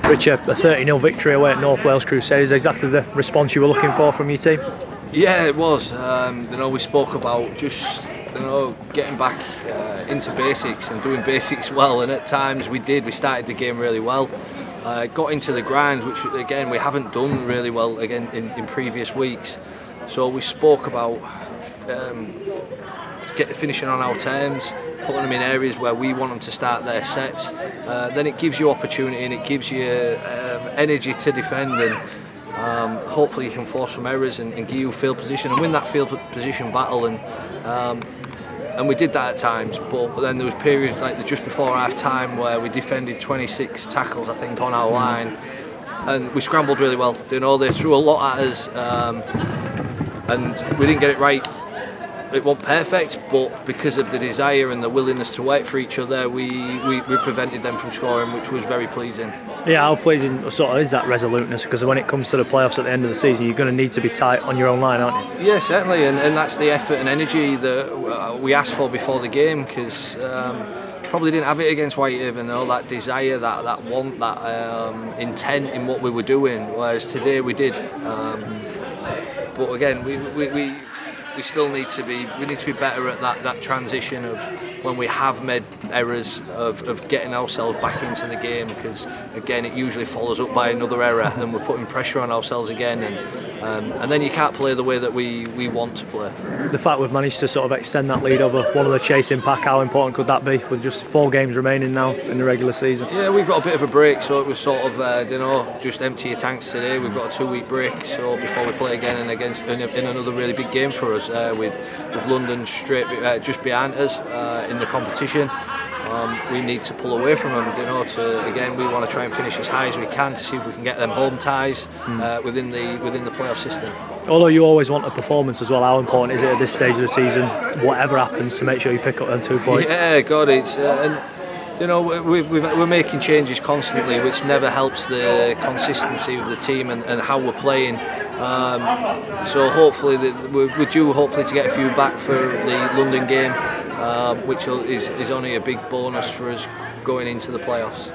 Richard, a 30-0 victory away at North Wales Crusaders, exactly the response you were looking for from your team? Yeah, it was. We spoke about just getting back into basics and doing basics well, and at times we did. We started the game really well, got into the grind, which again we haven't done really well again in previous weeks. So we spoke about finishing on our terms, putting them in areas where we want them to start their sets. Then it gives you opportunity and it gives you energy to defend, and hopefully you can force some errors and give you field position and win that field position battle. And we did that at times, but then there was periods like just before half time where we defended 26 tackles I think on our line, and we scrambled really well. They threw a lot at us, and we didn't get it right. It wasn't perfect, but because of the desire and the willingness to wait for each other, we prevented them from scoring, which was very pleasing. Yeah, how pleasing sort of is that resoluteness? Because when it comes to the playoffs at the end of the season, you're going to need to be tight on your own line, aren't you? Yeah, certainly, and that's the effort and energy that we asked for before the game, because probably didn't have it against Whitehaven, that desire, that want, that intent in what we were doing, whereas today we did. But again, we still need to be better at that transition of when we have made errors of getting ourselves back into the game, because again it usually follows up by another error and we're putting pressure on ourselves again, and then you can't play the way that we want to play. The fact we've managed to sort of extend that lead over one of the chasing pack, how important could that be with just 4 games remaining now in the regular season? Yeah, we've got a bit of a break, so it was sort of just empty your tanks today. We've got a 2-week break, so before we play again and in another really big game for us with London just behind us in the competition. We need to pull away from them. We want to try and finish as high as we can to see if we can get them home ties within the playoff system. Although you always want a performance as well, how important is it at this stage of the season, whatever happens, to make sure you pick up them 2 points? Yeah, God, it's we're making changes constantly, which never helps the consistency of the team and how we're playing. So hopefully we're due to get a few back for the London game, which is only a big bonus for us going into the playoffs.